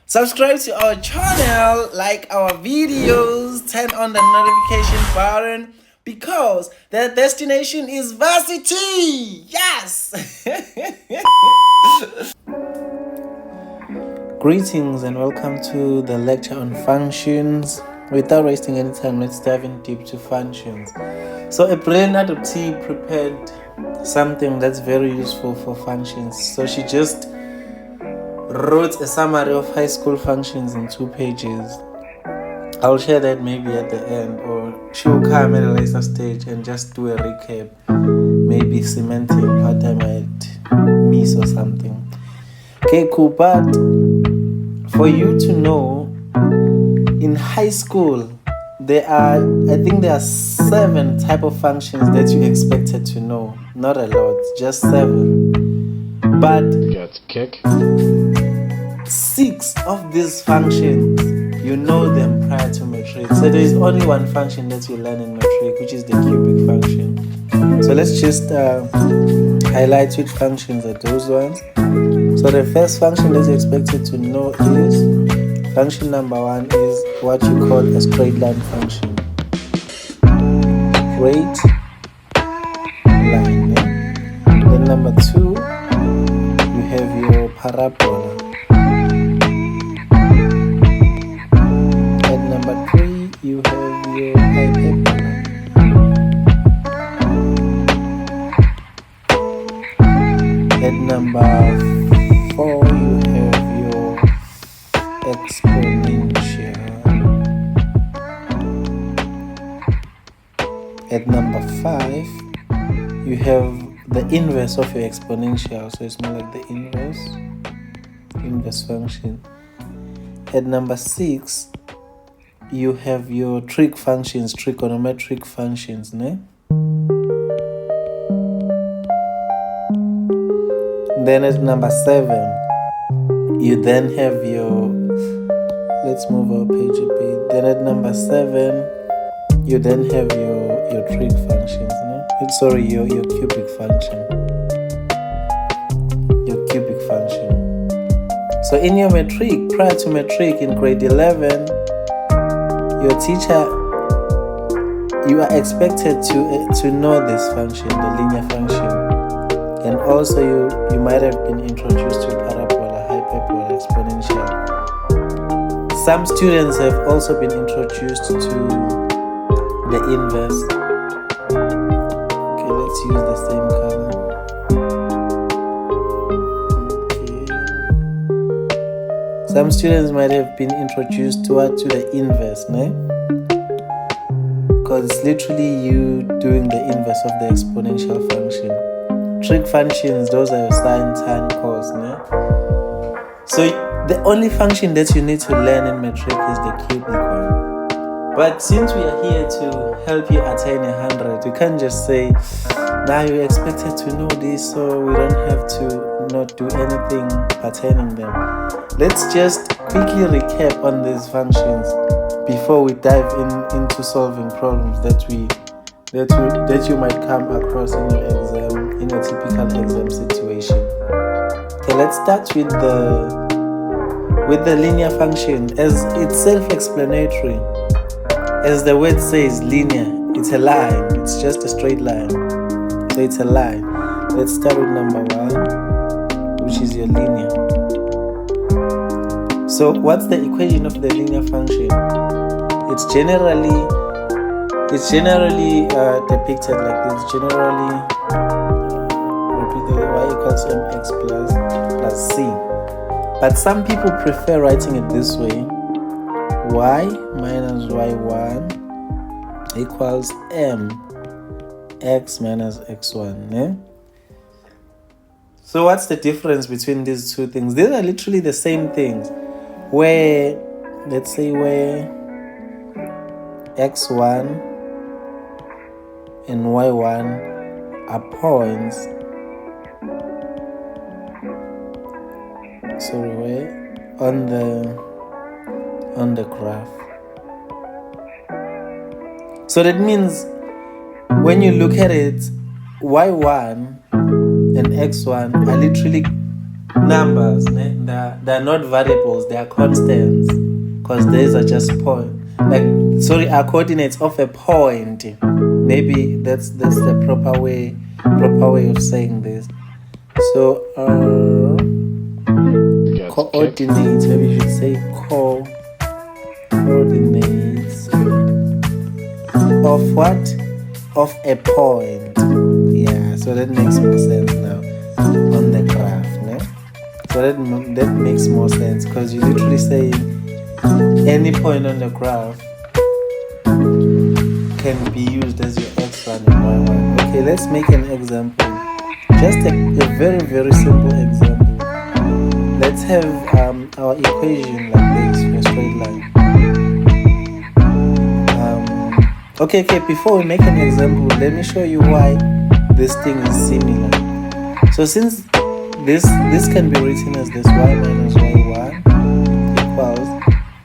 Subscribe to our channel, like our videos, turn on the notification button because the destination is varsity. Yes! Greetings and welcome to the lecture on functions. Without wasting any time, let's dive in deep to functions. So a brilliant adoptee prepared something that's very useful for functions. So she just wrote a summary of high school functions in 2 pages. I'll share that maybe at the end, or she'll come at a later stage and just do a recap, maybe cementing what I might miss or something. Okay, cool. But for you to know, in high school, there are 7 type of functions that you expected to know. Not a lot, just 7. But Get kick. 6 of these functions, you know them prior to matric. So there is only one function that you learn in matric, which is the cubic function. So let's just highlight which functions are those ones. So the first function that you're expected to know is function number 1 is what you call a straight line function. Straight line. Then number 2, you have your parabola. And number 3, you have your hyperbolic. And number 4, you have your exponential. At number 5, you have the inverse of your exponential, so it's more like the inverse function. At number 6, you have your trig functions, trigonometric functions, ne? Then at number 7, you then have your, let's move our page a bit. Then at number 7, you then have your trig functions, no? Sorry, your cubic function. Your cubic function. So in your matric, prior to matric in grade 11, your teacher, you are expected to know this function, the linear function. And also you might have been introduced to parabola, hyperbola, exponential. Some students have also been introduced to the inverse. Okay, let's use the same color. Okay. Some students might have been introduced to the inverse, ne? Because it's literally you doing the inverse of the exponential function. Trig functions, those are your sine, tan, cos, ne? So the only function that you need to learn in matric is the cubic one. But since we are here to help you attain 100, we can't just say, now you're expected to know this, so we don't have to not do anything pertaining them. Let's just quickly recap on these functions before we dive into solving problems that you might come across in your exam, in a typical exam situation. Okay, let's start with the linear function. As it's self-explanatory. As the word says, linear, it's a line, it's just a straight line. So it's a line. Let's start with number 1, which is your linear. So what's the equation of the linear function? It's generally depicted like this. Generally repeated, y equals mx plus c. But some people prefer writing it this way: y minus y1 equals mx minus x1. Eh? So what's the difference between these two things? These are literally the same things. Where, let's say, where x1 and y1 are points. Sorry, where on the graph. So that means when you look at it, y1 and x1 are literally numbers, né? They're not variables, they are constants, because these are just are coordinates of a point. Maybe that's the proper way of saying this. So coordinates, maybe you should say coordinates of what? Of a point. Yeah, so that makes more sense now on the graph, no? So that makes more sense, because you literally say any point on the graph can be used as your x1 and y1. Okay, let's make an example. Just a very, very simple example. Let's have our equation like this for a straight line. Okay, before we make an example, let me show you why this thing is similar. So since this can be written as this y minus y1 equals,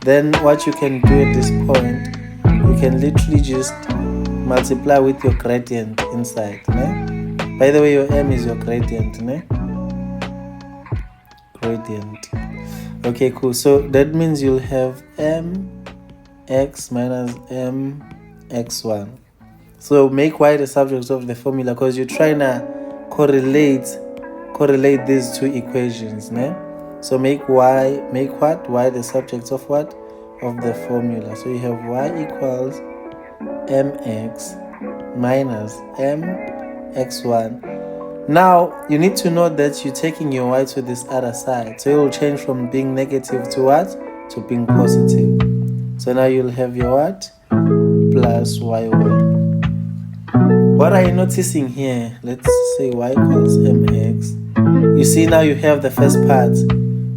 then what you can do at this point, you can literally just multiply with your gradient inside, né? By the way, your m is your gradient, né? Gradient. Okay, cool. So that means you'll have mx minus mx1. So make y the subject of the formula, because you're trying to correlate these two equations, né? So make y the subject of what? Of the formula. So you have y equals mx minus mx1. Now you need to know that you're taking your y to this other side, so it will change from being negative to what? To being positive. So now you'll have your what? Plus y1. What are you noticing here? Let's say y equals mx. You see, now you have the first part,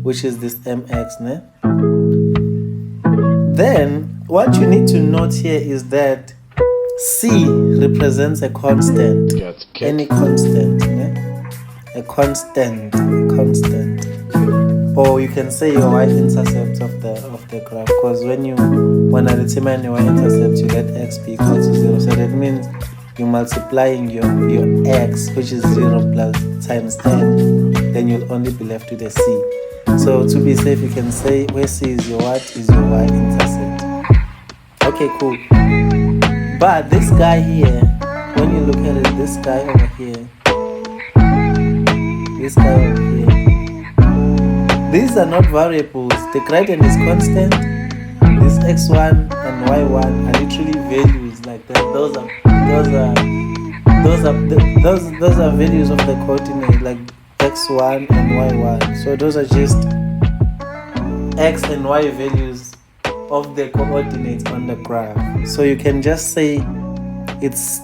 which is this mx, né? Then what you need to note here is that c represents a constant. Any constant, né? A constant. Or you can say your y-intercept of the graph, because when you want to determine your y-intercept, you let x be equal to 0. So that means you're multiplying your x, which is 0 plus times n, then you'll only be left with a c. So to be safe, you can say where c is your what? Is your y-intercept. Okay, cool. But this guy here, when you look at it, this guy over here, these are not variables. The gradient is constant. This x1 and y1 are literally values like that. Those are values of the coordinate, like x1 and y1. So those are just x and y values of the coordinates on the graph. So you can just say it's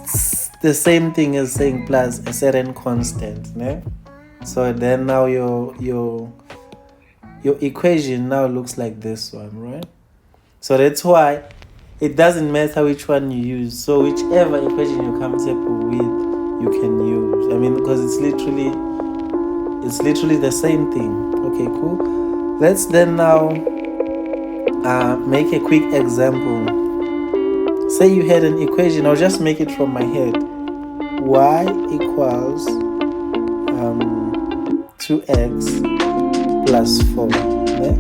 the same thing as saying plus a certain constant, né? So then now your equation now looks like this one, right? So that's why it doesn't matter which one you use. So whichever equation you're comfortable with, you can use. I mean, because it's literally the same thing. Okay, cool. Let's then now make a quick example. Say you had an equation. I'll just make it from my head. Y equals 2x plus 4. Okay?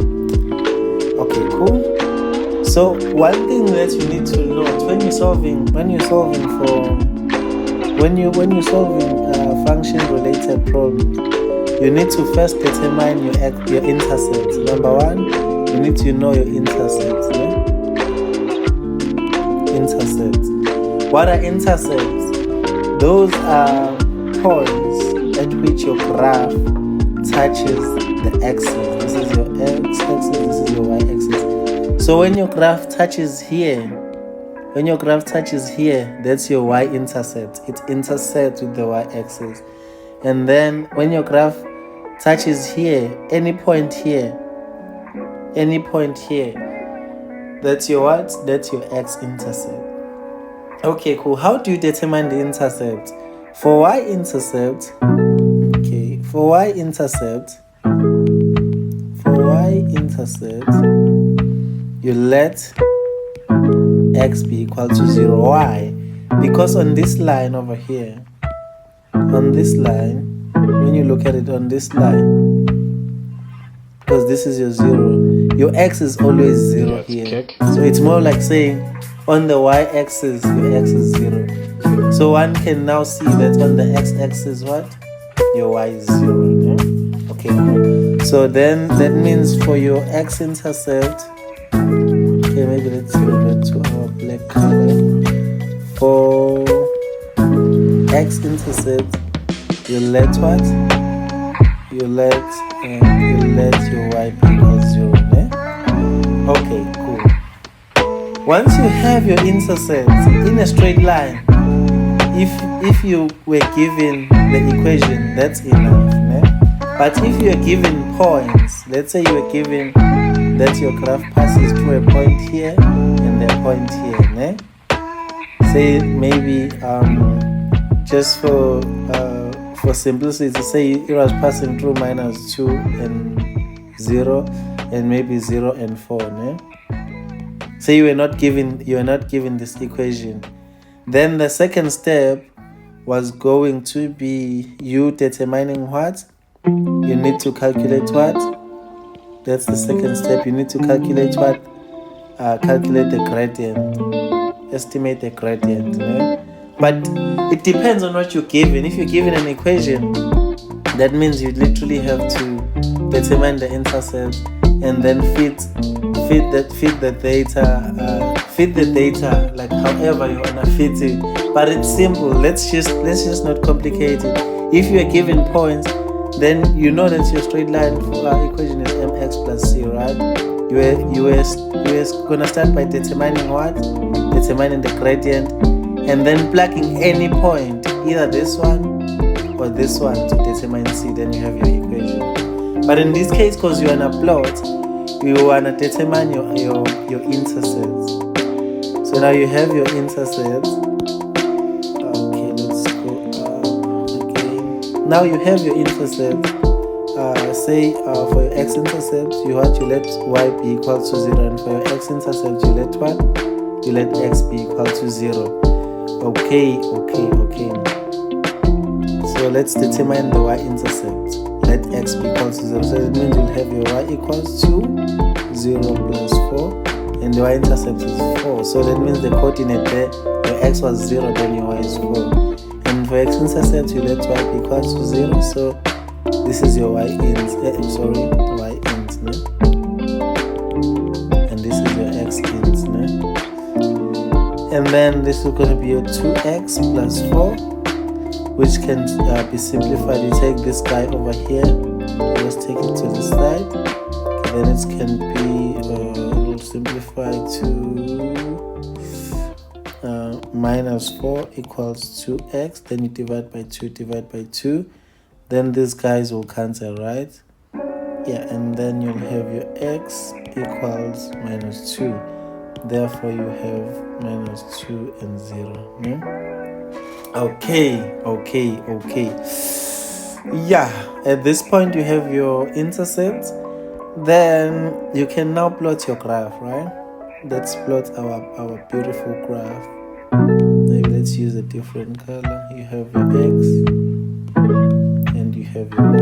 Okay, cool. So one thing that you need to note when you're solving function-related problems, you need to first determine your intercepts. Number one, you need to know your intercepts. Yeah? Intercepts. What are intercepts? Those are points at which your graph touches the axis. This is your x-axis, this is your y-axis. So when your graph touches here, that's your y-intercept. It intersects with the y-axis. And then when your graph touches here, any point here, that's your what? That's your x-intercept. Okay, cool. How do you determine the intercept? For y-intercept, you let x be equal to 0. Why? Because on this line over here, when you look at it on this line, because this is your 0. Your x is always 0 here. So it's more like saying on the y-axis, your x is 0. So one can now see that on the x-axis, what? Your y is 0. Yeah? Okay, cool. So then that means for your x-intercept, okay, maybe let's revert to our black color. For x-intercept, you let what? You let your y be equal 0. Eh? Okay, cool. Once you have your intercepts in a straight line, if you were given the equation, that's enough. Eh? But if you are given points, let's say you are given that your graph passes through a point here and a point here. Eh? Say maybe just for simplicity, say it was passing through -2 and 0 and maybe 0 and 4. Ne? Say you are not given this equation. Then the second step was going to be you determining what? You need to calculate what? That's the second step. You need to calculate what? Calculate the gradient. Estimate the gradient. Ne? But it depends on what you're given. If you're given an equation, that means you literally have to determine the intercept and then feed the data like however you wanna fit it. But it's simple. Let's just not complicate it. If you are given points, then you know that your straight line equation is mx plus c, right? You were gonna start by determining what? Determining the gradient. And then plugging any point, either this one or this one, to determine C, then you have your equation. But in this case, because you're on a plot, you want to determine your intercepts. So now you have your intercepts. Okay, let's go up again. Now you have your intercepts. Say for your x-intercept, you let y be equal to 0, and for your x-intercept, you let what? You let x be equal to 0. Okay. So let's determine the y-intercept. Let x be equal to 0. So it means you'll have your y equals to 0 plus 4. And the y-intercept is 4. So that means the coordinate there, your x was 0, then your y is 4. And for x-intercept, you let y be equal to 0. So this is your y-int. Y-int. And this is your x-int. And then this is going to be your 2x plus 4, which can be simplified. You take this guy over here, just take it to the side. Okay, then it can be we'll simplify to -4 equals 2x. Then you divide by 2. Then these guys will cancel, right? Yeah, and then you'll have your x equals -2. Therefore, you have -2 and 0. Yeah? Okay. Yeah, at this point, you have your intercept. Then you can now plot your graph, right? Let's plot our beautiful graph. Maybe let's use a different color. You have your x and you have your y.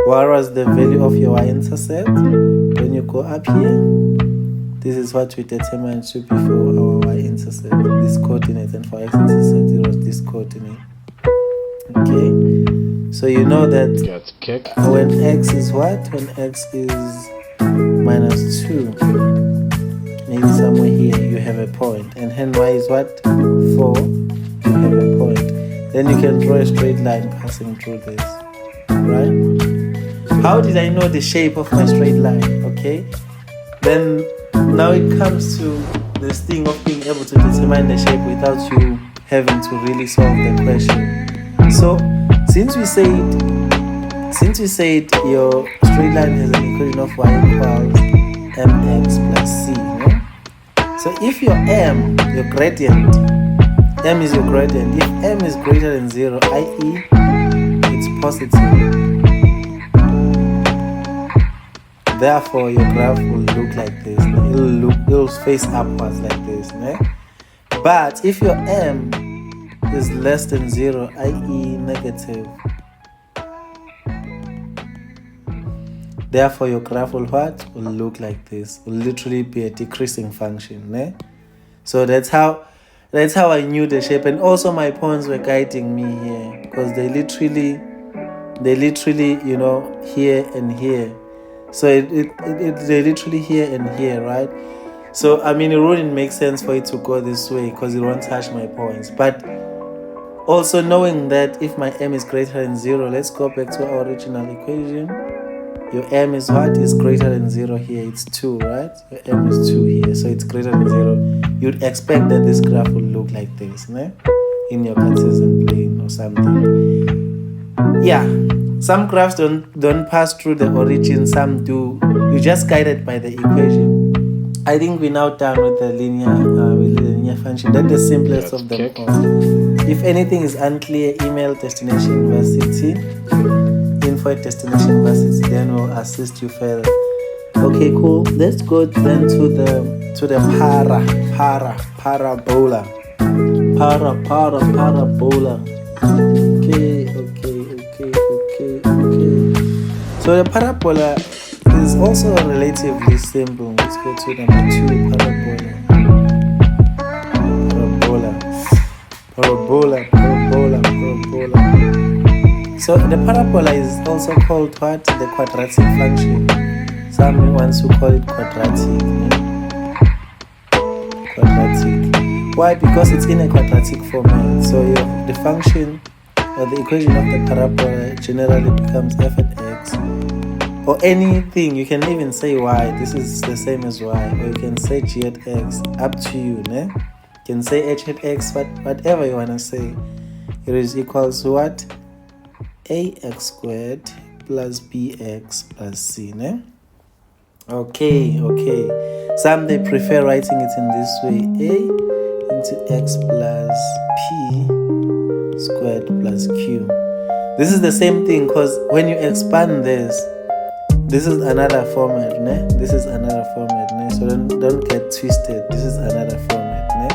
What was the value of your y-intercept? When you go up here, this is what we determined to be for our y-intercept, this coordinate, and for x-intercept it was this coordinate. Okay, so you know that when x is what? When x is -2, maybe somewhere here you have a point, and then y is what? 4, you have a point. Then you can draw a straight line passing through this, right? How did I know the shape of my straight line? Okay, then now it comes to this thing of being able to determine the shape without you having to really solve the question. So since we said your straight line has an equation of y equals mx plus c, no? So if your gradient, m is your gradient. If m is greater than 0, i.e. it's positive, therefore your graph will look like this. It'll face upwards like this. Ne? But if your m is less than 0, i.e. negative, Therefore, your graph will what? Will look like this. Will literally be a decreasing function. Ne? So that's how I knew the shape. And also my points were guiding me here, because they literally, here and here. So they literally here and here, right? So I mean, it wouldn't make sense for it to go this way because it won't touch my points. But also knowing that if my m is greater than 0, let's go back to our original equation. Your m is what? Is greater than 0 here. It's 2, right? Your m is 2 here, so it's greater than 0. You'd expect that this graph will look like this, né? In your Cartesian plane or something. Yeah, some graphs don't pass through the origin, some do. You're just guided by the equation. I think we're now done with the linear function. That's the simplest of them all. If anything is unclear, email Destination University, info@destinationuniversity, then we'll assist you further. Okay, cool. Let's go then to the parabola. Parabola. Okay. So the parabola is also relatively simple. Let's go to number 2, parabola. So the parabola is also called what? The quadratic function. Some ones who call it quadratic. Why? Because it's in a quadratic format. So the function or the equation of the parabola generally becomes f at x, or anything. You can even say y. This is the same as y, or you can say g at x. Up to you, ne? You can say h at x, whatever you wanna say. It is equals to what? Ax squared plus bx plus c, ne? Okay. Some they prefer writing it in this way: a into x plus p squared plus q. This is the same thing, because when you expand this is another format, ne? This is another format, ne? So don't get twisted. This is another format, ne?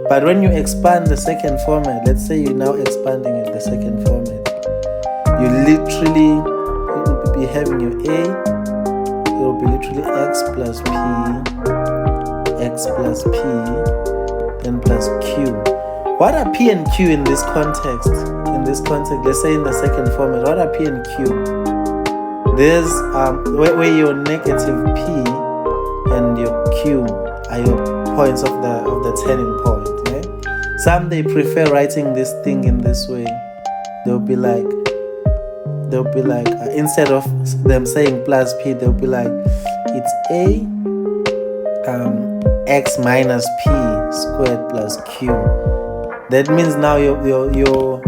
But when you expand the second format, let's say you're now expanding it, the second format, you literally will be having your a. It will be literally x plus p, then plus q. What are p and q in this context? Let's say in the second format, what are p and q? There's where your negative p and your q are your points of the turning point. Right? Some they prefer writing this thing in this way. They'll be like instead of them saying plus p, they'll be like, it's a x minus p squared plus q. That means now your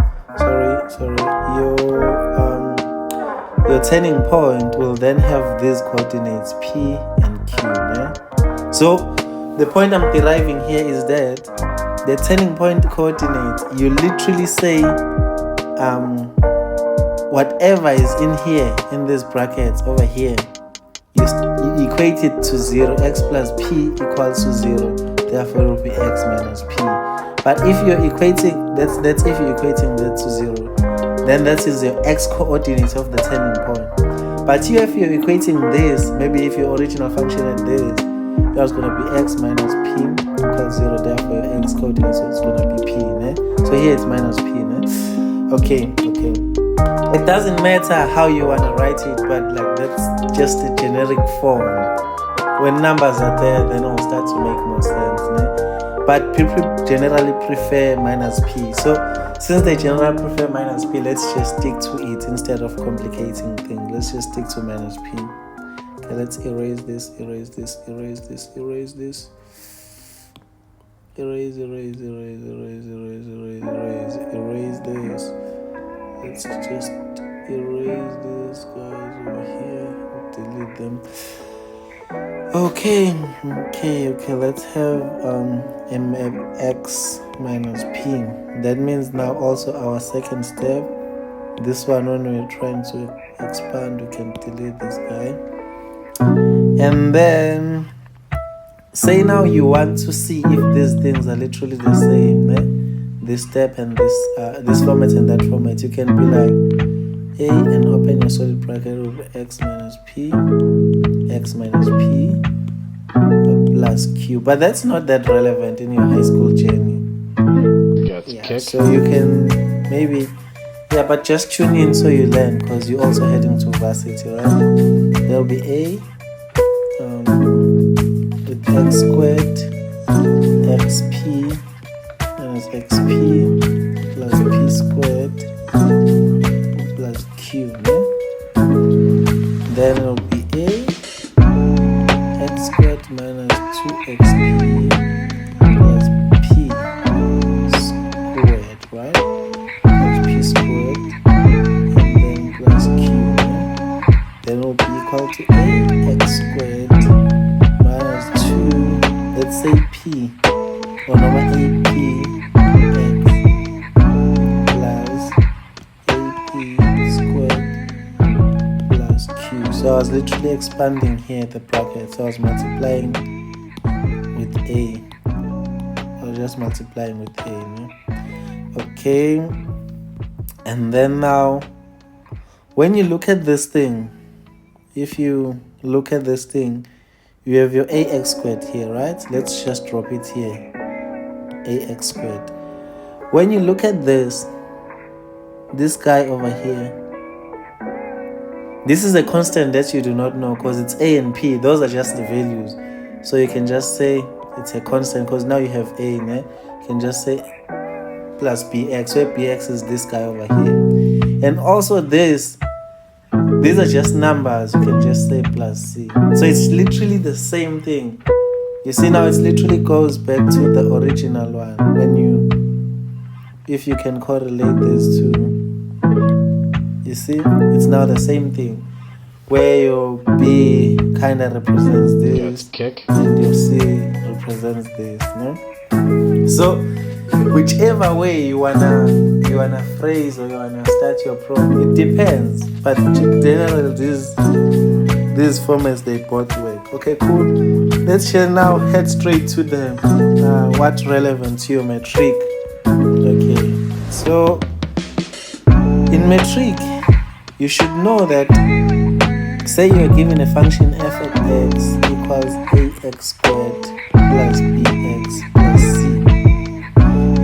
turning point will then have these coordinates p and q. Yeah? So the point I'm deriving here is that the turning point coordinates, you literally say whatever is in here, in these brackets over here, you equate it to 0. X plus p equals to 0. Therefore it will be x minus p. But if you're equating, that's if you're equating that to 0, then that is your x coordinate of the turning point. But here, if you're equating this, maybe if your original function had this, that's going to be x minus p equals 0. Therefore your x coordinate is going to be p. Ne? So here it's minus p. Ne? Okay. It doesn't matter how you want to write it, but like that's just a generic form. When numbers are there, then it will start to make more sense. Ne? But people generally prefer minus p. So since they generally prefer minus p, let's just stick to it instead of complicating things. Let's just stick to minus p. Okay, let's erase this. Erase this. Let's just erase this guys over here. Delete them. Okay. Let's have mx minus p. That means now also our second step. This one, when we're trying to expand, we can delete this guy. And then say now you want to see if these things are literally the same. This step and this format and that format. You can be like, A and open your solid bracket with x minus p plus q. But that's not that relevant in your high school journey. So you can maybe, but just tune in so you learn, because you're also heading to varsity, right? There'll be A with x squared xp minus xp plus p squared plus q, then it'll be A x squared minus 2xp plus p squared, right? Plus p squared and then plus q, then it'll be equal to A x squared minus 2, let's say p, or normal AP x plus AP squared plus q. So I was literally expanding here at the bracket, so I was multiplying with A. I was just multiplying with A, okay? And then now, when you look at this thing, if you look at this thing, you have your ax squared here, right? Let's just drop it here, ax squared. When you look at this guy over here, this is a constant that you do not know, because it's a and p. Those are just the values. So you can just say it's a constant, because now you have a, you can just say plus bx, where bx is this guy over here. And also these are just numbers. You can just say plus c. So it's literally the same thing. You see now, it literally goes back to the original one. If you can correlate these two, you see, it's now the same thing, where your B kind of represents this, and your C represents this, no? So whichever way you wanna phrase or you wanna start your problem, it depends. But generally, these formats, they both work. Okay, cool. Let's now head straight to the what's relevant to your metric. Okay, so in metric, you should know that, say you're given a function f of x equals ax squared plus bx plus c.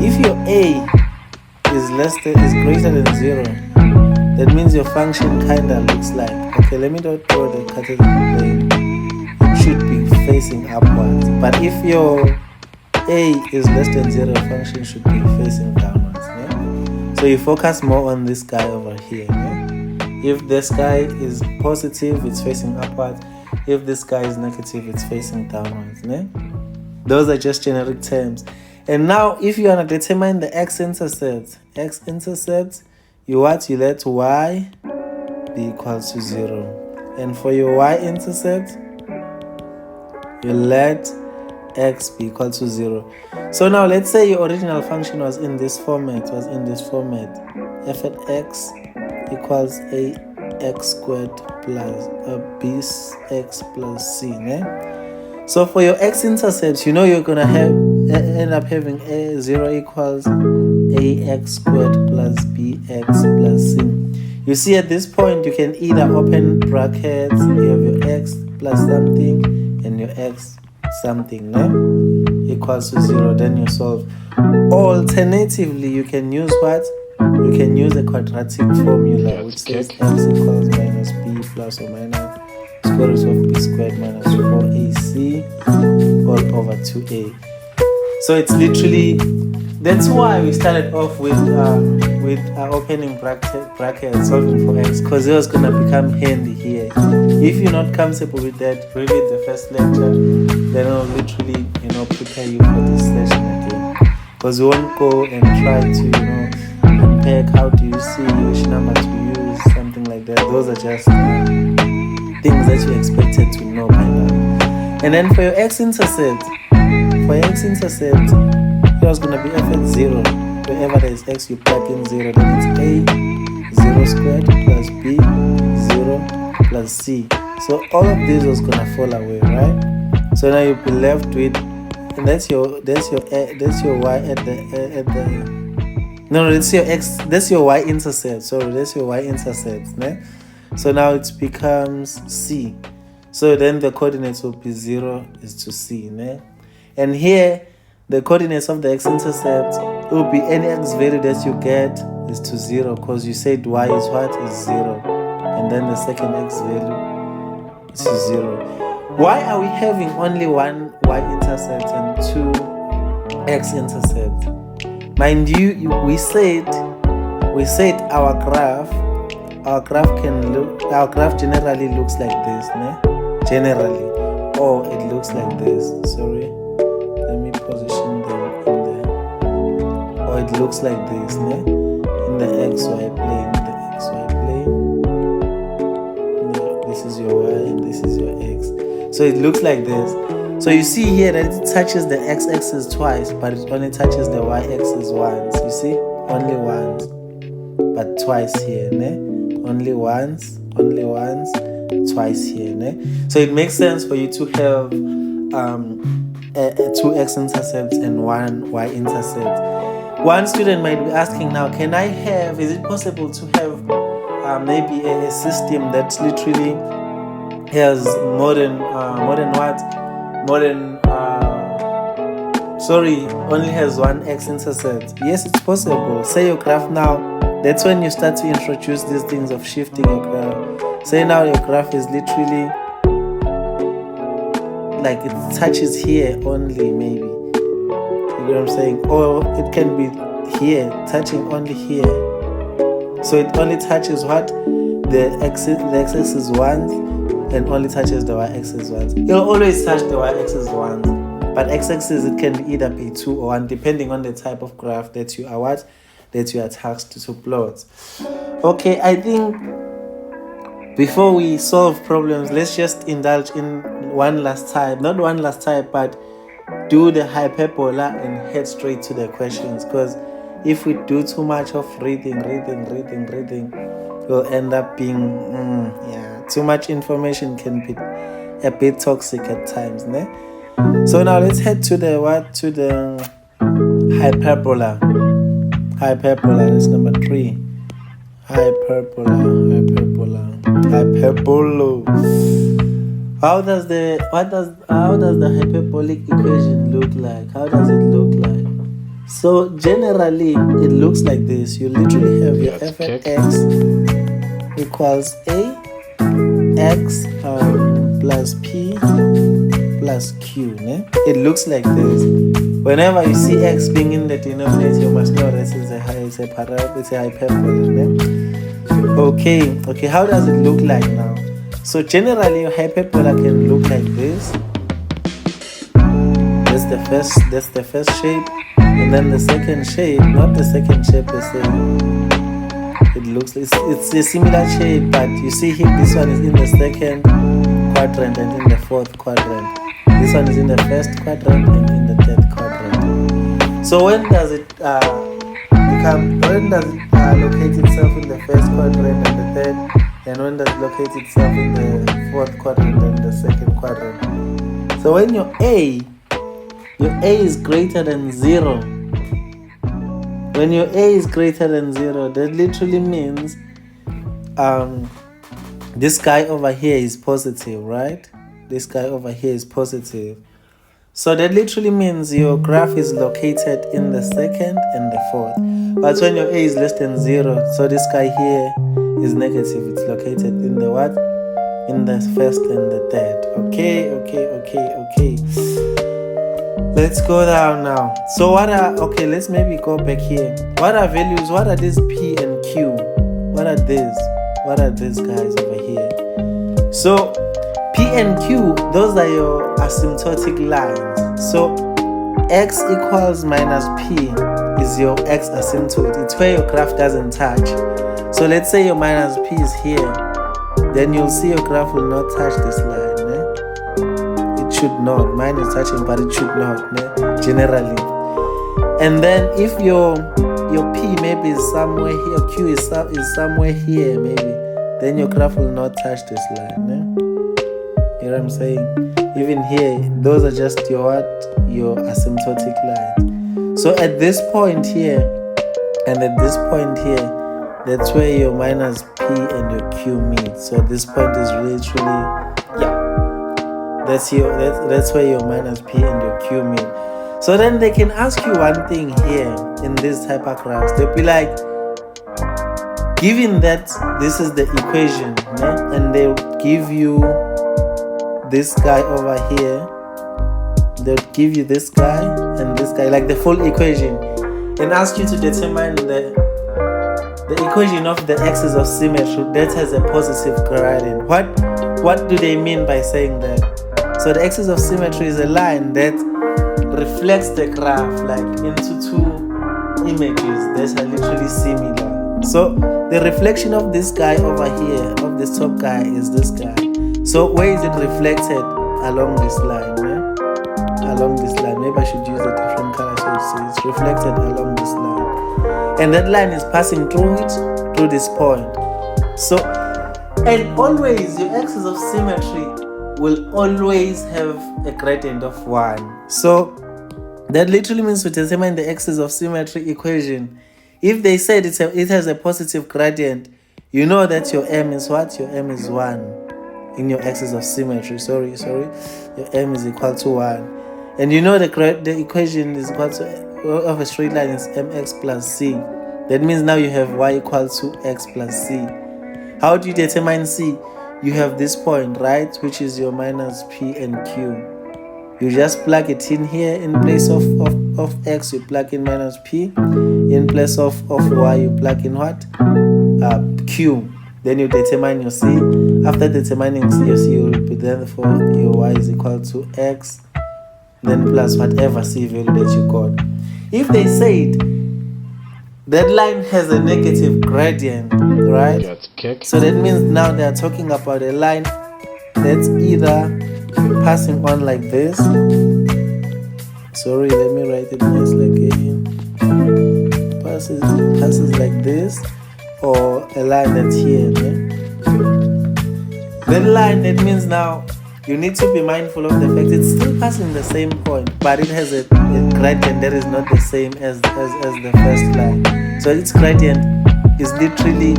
If your a is greater than 0, that means your function kinda looks like, okay, let me not draw the Cartesian plane. It should be facing upwards. But if your a is less than 0, function should be facing downwards. Yeah? So you focus more on this guy over here. Yeah? If this guy is positive, it's facing upwards. If this guy is negative, it's facing downwards. Yeah? Those are just generic terms. And now, if you want to determine the x-intercept, you let y be equal to 0. And for your y-intercept, you let x be equal to 0. So now, let's say your original function was in this format, f at x equals ax squared plus bx plus c. Yeah? So for your x-intercept, you know you're going to end up having a0 equals ax squared plus bx plus c. You see, at this point, you can either open brackets, you have your x plus something and your x something, equals to 0, then you solve. Alternatively, you can use what? You can use a quadratic formula, which says x equals minus b plus or minus square root of b squared minus 4ac all over 2a. So it's literally, that's why we started off with opening brackets, solving for x, because it was going to become handy here. If you're not comfortable with that, read the first lecture, then I'll literally, prepare you for this session again. Because we won't go and try to, unpack how do you see which number to use, something like that. Those are just things that you expected to know by now. And then for your x-intercept, it was going to be f at 0. Wherever there is x, you plug in 0. Then it's a 0 squared plus b 0 plus c. So all of this was going to fall away, right? So now you'll be left with, and that's your y at the No, that's your x. That's your y-intercept. Sorry, that's your y-intercept. Ne? So now it becomes C. So then the coordinates will be 0 is to C. Ne? And here, the coordinates of the x-intercept will be any x value that you get is to 0, because you said y is what? Is 0. And then the second x value is to 0. Why are we having only one y-intercept and two x-intercepts? Mind you, we said our graph generally looks like this, ne? Generally, or it looks like this. Sorry, let me position them in there. Or it looks like this, ne? In the xy plane, No, this is your y and this is your x. So it looks like this. So you see here that it touches the x-axis twice, but it only touches the y-axis once. You see? Only once. But twice here, ne? Only once, twice here, ne? So it makes sense for you to have two x-intercepts and one y-intercept. One student might be asking now, is it possible to have maybe a system that literally has only has one x-intercept? Yes, it's possible. Say your graph now, that's when you start to introduce these things of shifting your graph. Say now your graph is literally like it touches here only, maybe. You know what I'm saying? Or it can be here, touching only here. So it only touches what? The x-axis once, and only touches the y-axis once. It'll always touch the y-axis once, but x-axis it can either be 2 or 1 depending on the type of graph that you are tasked to plot. Okay, I think before we solve problems, let's just indulge in one last type, not one last type, but do the hyperbola and head straight to the questions, because if we do too much of reading, will end up being too much information can be a bit toxic at times, ne? So now let's head to the hyperbola. That's number 3. Hyperbola. How does the hyperbolic equation look like? How does it look like? So generally it looks like this. You literally have your f of x equals a x plus p plus q, ne? It looks like this. Whenever you see x being in the denominator, you must know this is a hyperbola, ne? Okay, how does it look like now? So generally your hyperbola can look like this. That's the first shape, and then the second shape, not the second shape per se. It looks like it's a similar shape, but you see here this one is in the second quadrant and in the fourth quadrant. This one is in the first quadrant and in the third quadrant. So when does it locate itself in the first quadrant and the third, and when does it locate itself in the fourth quadrant and the second quadrant? So when your A is greater than 0, when your A is greater than 0, that literally means this guy over here is positive, right? This guy over here is positive. So that literally means your graph is located in the second and the fourth. But when your A is less than 0, so this guy here is negative. It's located in the what? In the first and the third. Okay. Let's go down now. So let's maybe go back here. What are values? What are these P and Q? What are these? What are these guys over here? So P and Q, those are your asymptotic lines. So x equals minus P is your x asymptote. It's where your graph doesn't touch. So let's say your minus P is here. Then you'll see your graph will not touch this line. It should not. Mine is touching, but it should not, generally. And then if your P maybe is somewhere here, Q is somewhere here maybe, then your graph will not touch this line. You know what I'm saying? Even here, those are just your asymptotic lines. So at this point here, And at this point here, that's where your minus P and your Q meet. So this point is literally, that's where your minus P and your Q meet. So then they can ask you one thing here in this hypergraphs. They'll be like, given that this is the equation, né? And they'll give you this guy over here. They'll give you this guy and this guy, like the full equation, and ask you to determine the equation of the axis of symmetry that has a positive gradient. What do they mean by saying that? So the axis of symmetry is a line that reflects the graph like into two images that are literally similar. So the reflection of this guy over here, of this top guy, is this guy. So where is it reflected? Along this line, yeah? Along this line. Maybe I should use a different color so it's reflected along this line. And that line is passing through it, through this point. So, and always your axis of symmetry will always have a gradient of 1. So that literally means to determine the axis of symmetry equation, if they said it has a positive gradient, you know that your M is what? Your M is 1 in your axis of symmetry. Sorry. Your M is equal to 1. And you know the equation is equal to, of a straight line is mx plus c. That means now you have y equal to x plus c. How do you determine c? You have this point, right, which is your minus p and q. You just plug it in here. In place of x, you plug in minus p. In place of y, you plug in what? Q. Then you determine your c. After determining your c, you will put then for your y is equal to x, then plus whatever c value that you got. If they said that line has a negative gradient, right? So that means now they are talking about a line that's either passing on like this. Sorry, let me write it nicely again. Passes like this, or a line that's here. Yeah? That line, that means now you need to be mindful of the fact it's still passing the same point, but it has a gradient that is not the same as the first line. So its gradient is literally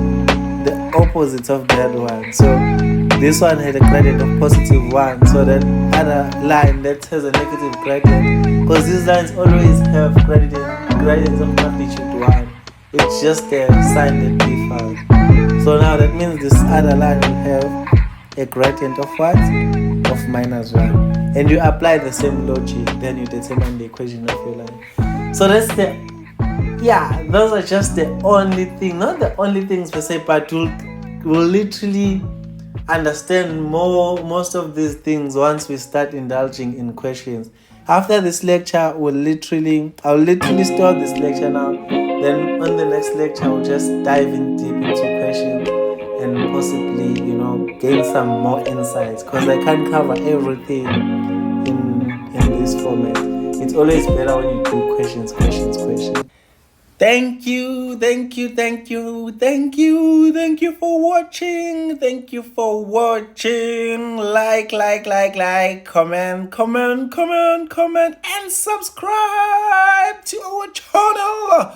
the opposite of the other one. So this one had a gradient of positive 1, so that other line that has a negative gradient, because these lines always have gradients of magnitude 1. It's just the sign that differs. So now that means this other line will have a gradient of what? Of minus 1. And you apply the same logic, then you determine the equation of your line. So that's those are just the only thing, not the only things per se, but we'll literally understand most of these things once we start indulging in questions. After this lecture, I'll literally stop this lecture now. Then on the next lecture, I'll just dive in deep into questions and possibly, gain some more insights, because I can't cover everything in this format. It's always better when you do questions. Thank you for watching. Like, comment, and subscribe to our channel.